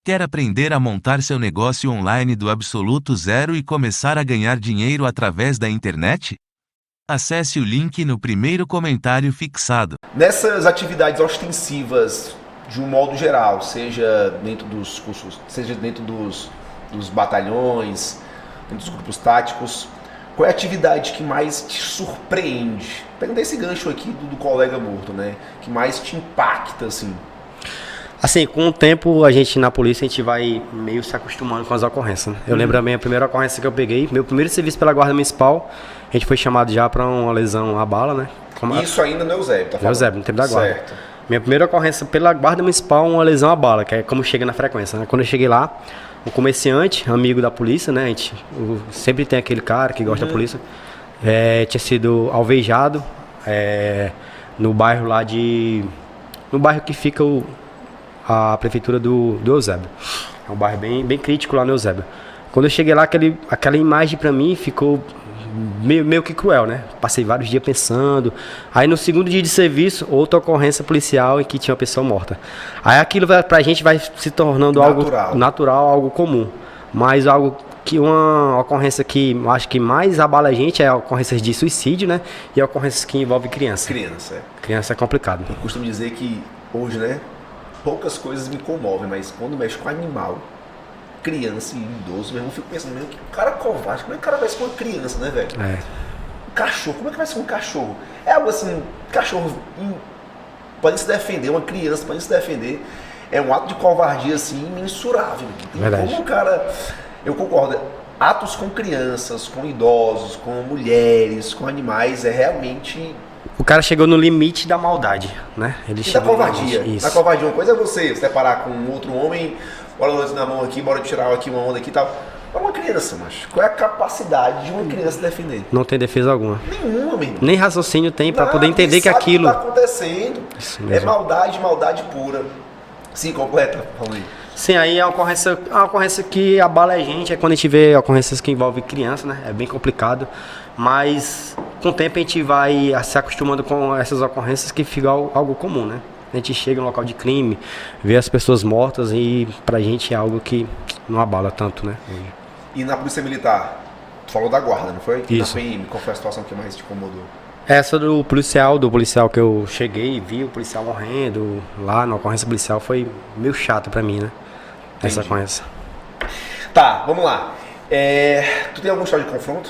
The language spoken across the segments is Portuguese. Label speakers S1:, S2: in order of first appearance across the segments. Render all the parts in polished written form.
S1: Quer aprender a montar seu negócio online do absoluto zero e começar a ganhar dinheiro através da internet? Acesse o link no primeiro comentário fixado.
S2: Nessas atividades ostensivas, de um modo geral, seja dentro dos cursos, seja dentro dos batalhões, dentro dos grupos táticos, qual é a atividade que mais te surpreende? Pegando esse gancho aqui do colega morto, né? Que mais te impacta, assim?
S3: Assim, com o tempo, a gente na polícia, a gente vai meio se acostumando com as ocorrências, né? Eu lembro a minha primeira ocorrência que eu peguei, meu primeiro serviço pela Guarda Municipal, a gente foi chamado já para uma lesão à bala, né?
S2: Isso ainda no Eusébio, tá falando?
S3: Eusébio, no tempo da Guarda.
S2: Certo.
S3: Minha primeira ocorrência pela Guarda Municipal, uma lesão à bala, que é como chega na frequência, né? Quando eu cheguei lá, um comerciante, amigo da polícia, né? Sempre tem aquele cara que gosta da polícia, tinha sido alvejado no bairro lá no bairro que fica a prefeitura do Eusébio. É um bairro bem crítico lá no Eusébio. Quando eu cheguei lá, aquela imagem pra mim ficou meio que cruel, né? Passei vários dias pensando. Aí no segundo dia de serviço, outra ocorrência policial em que tinha uma pessoa morta. Aí aquilo pra gente vai se tornando algo natural, algo comum. Mas algo que uma ocorrência que eu acho que mais abala a gente é a ocorrência de suicídio, né? E a ocorrência que envolve criança. Criança é complicado.
S2: Eu costumo dizer que hoje, né? Poucas coisas me comovem, mas quando mexe com animal, criança e idoso, mesmo, eu fico pensando, que cara covarde, como é que o cara vai ser com uma criança, né, velho? Um cachorro, como é que vai ser um cachorro? É algo assim, cachorro pode se defender, uma criança pode se defender, é um ato de covardia, assim, imensurável.
S3: Verdade.
S2: Como o cara, eu concordo, atos com crianças, com idosos, com mulheres, com animais, é realmente...
S3: O cara chegou no limite da maldade, né? Ele
S2: da covardia.
S3: Isso.
S2: Da covardia, uma coisa é você separar com um outro homem, bora nós na mão aqui, bora tirar aqui uma onda aqui e tal. Para uma criança, macho, qual é a capacidade de uma criança defender?
S3: Não tem defesa alguma.
S2: Nenhuma, meu irmão.
S3: Nem raciocínio tem para poder entender que aquilo...
S2: O que está acontecendo é maldade pura. Sim, completa, Paulinho.
S3: Sim, aí a ocorrência que abala a gente é quando a gente vê ocorrências que envolvem criança, né? É bem complicado, mas com o tempo a gente vai se acostumando com essas ocorrências que fica algo comum, né? A gente chega no local de crime, vê as pessoas mortas e pra gente é algo que não abala tanto, né?
S2: E na Polícia Militar? Tu falou da guarda, não foi?
S3: Isso.
S2: Na PM, qual foi a situação que mais te incomodou?
S3: Essa do policial que eu cheguei e vi o policial morrendo lá na ocorrência policial foi meio chata pra mim, né? Essa ocorrência.
S2: Tá, vamos lá. Tu tem algum história de confronto?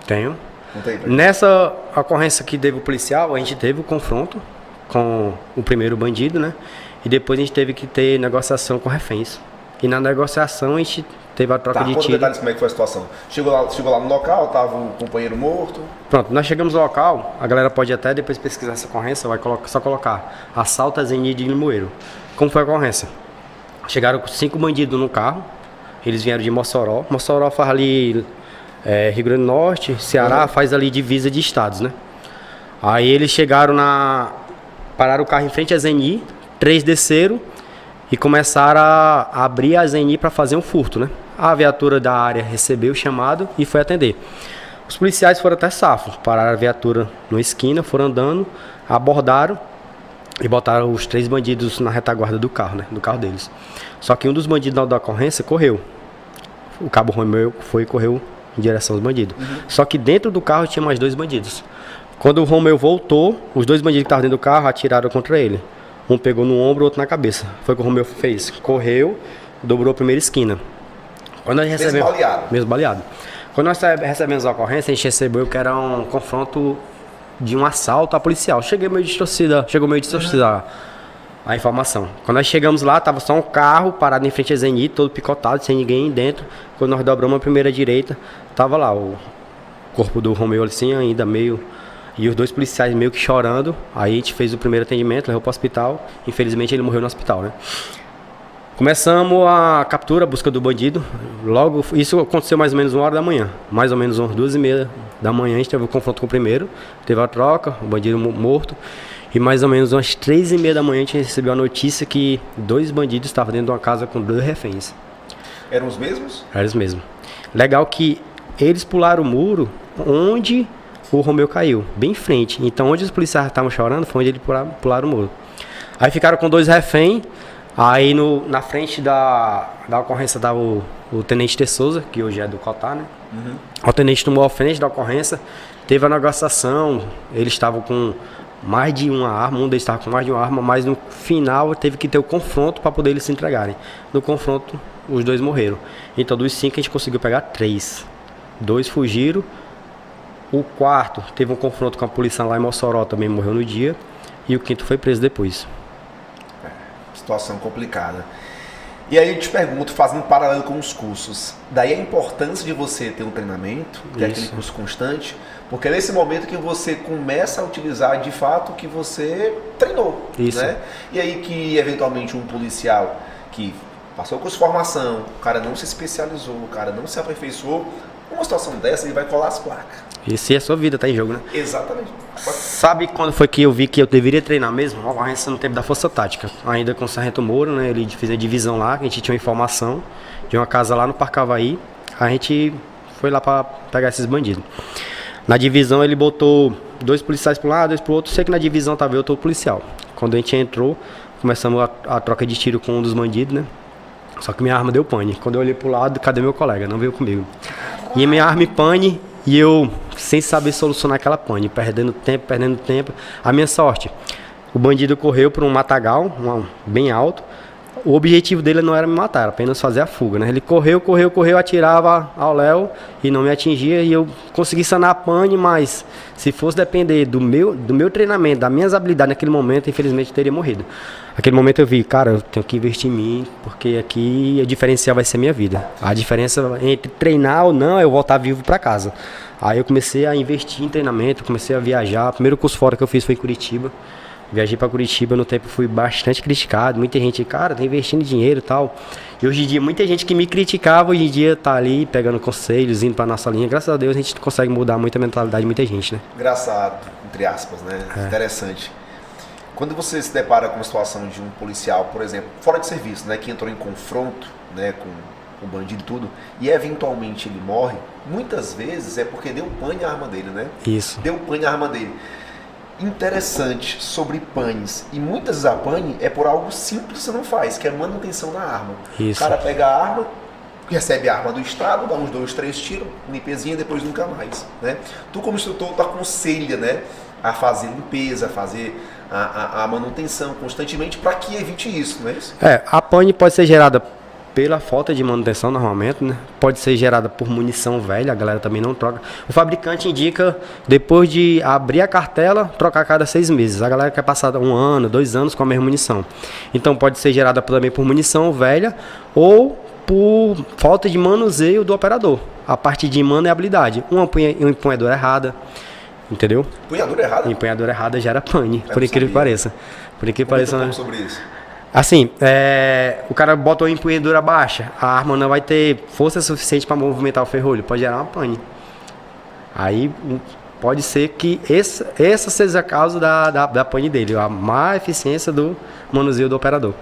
S3: Tenho.
S2: Conta aí pra
S3: Nessa ocorrência que teve o policial, a gente teve o confronto com o primeiro bandido, né? E depois a gente teve que ter negociação com reféns. E na negociação a gente teve a troca de
S2: conta
S3: tiro.
S2: detalhes como é que foi a situação. Chegou lá no local, tava o companheiro morto.
S3: Pronto, nós chegamos no local, a galera pode até depois pesquisar essa ocorrência, vai só colocar assalto a Zeni de Limoeiro. Como foi a ocorrência? Chegaram com 5 bandidos no carro, eles vieram de Mossoró. Mossoró faz ali Rio Grande do Norte, Ceará, faz ali divisa de estados, né? Aí eles chegaram pararam o carro em frente a Zeni, 3 desceram e começaram a abrir a Zeni para fazer um furto, né? A viatura da área recebeu o chamado e foi atender. Os policiais foram até safos, pararam a viatura na esquina, foram andando, abordaram e botaram os 3 bandidos na retaguarda do carro, né? Do carro deles. Só que um dos bandidos da ocorrência correu. O cabo Romeu correu em direção aos bandidos. Só que dentro do carro tinha mais 2 bandidos. Quando o Romeu voltou, os 2 bandidos que estavam dentro do carro atiraram contra ele. Um pegou no ombro, o outro na cabeça. Foi o que o Romeu fez. Correu, dobrou a primeira esquina. Quando nós recebemos... Mesmo baleado. Quando nós recebemos a ocorrência, a gente recebeu que era um confronto de um assalto a policial. Chegou meio distorcida a informação. Quando nós chegamos lá, tava só um carro parado em frente a Zeni, todo picotado, sem ninguém dentro. Quando nós dobramos a primeira direita, tava lá o corpo do Romeu assim, ainda meio... E os 2 policiais meio que chorando. Aí a gente fez o primeiro atendimento, levou para o hospital. Infelizmente ele morreu no hospital, né? Começamos a captura, a busca do bandido. Logo, isso aconteceu mais ou menos 1h da manhã. Mais ou menos umas 2h30 da manhã a gente teve o confronto com o primeiro. Teve a troca, o bandido morto. E mais ou menos umas 3h30 da manhã a gente recebeu a notícia que 2 bandidos estavam dentro de uma casa com 2 reféns.
S2: Eram os mesmos?
S3: Eram os mesmos. Legal que eles pularam o muro onde o Romeu caiu, bem em frente. Então onde os policiais estavam chorando foi onde eles pularam o muro. Aí ficaram com 2 reféns. Aí na frente da ocorrência estava o Tenente de Souza, que hoje é do Cotar, né? O tenente tomou a frente da ocorrência, teve a negociação, eles estavam com mais de uma arma, um deles estava com mais de uma arma, mas no final teve que ter o confronto para poder eles se entregarem. No confronto, os 2 morreram. Então dos 5 a gente conseguiu pegar 3. 2 fugiram. O 4 teve um confronto com a polícia lá em Mossoró, também morreu no dia. E o 5º foi preso depois.
S2: Situação complicada. E aí eu te pergunto, fazendo um paralelo com os cursos, daí a importância de você ter um treinamento, ter aquele curso constante, porque é nesse momento que você começa a utilizar de fato o que você treinou, né? E aí que eventualmente um policial que passou o curso de formação, o cara não se especializou, o cara não se aperfeiçoou, uma situação dessa ele vai colar as placas.
S3: E se a sua vida tá em jogo, né?
S2: Exatamente.
S3: Sabe quando foi que eu vi que eu deveria treinar mesmo? Uma ocorrência no tempo da Força Tática. Ainda com o Sargento Moura, né? Ele fez a divisão lá, a gente tinha uma informação de uma casa lá no Parcavaí. A gente foi lá para pegar esses bandidos. Na divisão ele botou 2 policiais para um lado, 2 para o outro. Sei que na divisão tava eu, outro policial. Quando a gente entrou, começamos a troca de tiro com um dos bandidos, né? Só que minha arma deu pane. Quando eu olhei pro lado, cadê meu colega? Não veio comigo. E minha arma pane. E eu, sem saber solucionar aquela pane, perdendo tempo. A minha sorte, o bandido correu por um matagal, bem alto. O objetivo dele não era me matar, era apenas fazer a fuga, né? Ele correu, atirava ao léu e não me atingia. E eu consegui sanar a pane, mas se fosse depender do meu treinamento, das minhas habilidades naquele momento, infelizmente eu teria morrido. Naquele momento eu vi, cara, eu tenho que investir em mim, porque aqui a diferencial vai ser a minha vida. A diferença entre treinar ou não é eu voltar vivo para casa. Aí eu comecei a investir em treinamento, comecei a viajar. O primeiro curso fora que eu fiz foi em Curitiba. Viajei para Curitiba, no tempo fui bastante criticado. Muita gente, cara, tá investindo dinheiro e tal. E hoje em dia, muita gente que me criticava, hoje em dia tá ali pegando conselhos, indo pra nossa linha. Graças a Deus a gente consegue mudar muito a mentalidade de muita gente, né?
S2: Engraçado, entre aspas, né? Interessante. Quando você se depara com a situação de um policial, por exemplo, fora de serviço, né, que entrou em confronto, né, com o bandido e tudo, e eventualmente ele morre, muitas vezes é porque deu pane à arma dele, né?
S3: Isso.
S2: Deu pane à arma dele. Interessante sobre panes, e muitas vezes a pane é por algo simples que você não faz, que é manutenção da arma.
S3: Isso.
S2: O cara pega a arma, recebe a arma do Estado, dá uns 2, 3 tiros, limpezinha, depois nunca mais, né? Tu como instrutor, tu aconselha, né, a fazer limpeza, a fazer a manutenção constantemente para que evite isso, não é isso?
S3: A pane pode ser gerada pela falta de manutenção normalmente, né? Pode ser gerada por munição velha, a galera também não troca. O fabricante indica, depois de abrir a cartela, trocar a cada 6 meses. A galera quer passar 1 ano, 2 anos com a mesma munição. Então pode ser gerada também por munição velha ou por falta de manuseio do operador. A parte de manuseabilidade. Uma empunhadura errada, entendeu?
S2: Empunhadura errada?
S3: Empunhadura errada gera pane, por incrível que pareça. Por incrível que pareça, né?
S2: Sobre isso.
S3: Assim, o cara bota uma empunhadura baixa, a arma não vai ter força suficiente para movimentar o ferrolho, pode gerar uma pane. Aí pode ser que essa seja a causa da pane dele, a má eficiência do manuseio do operador.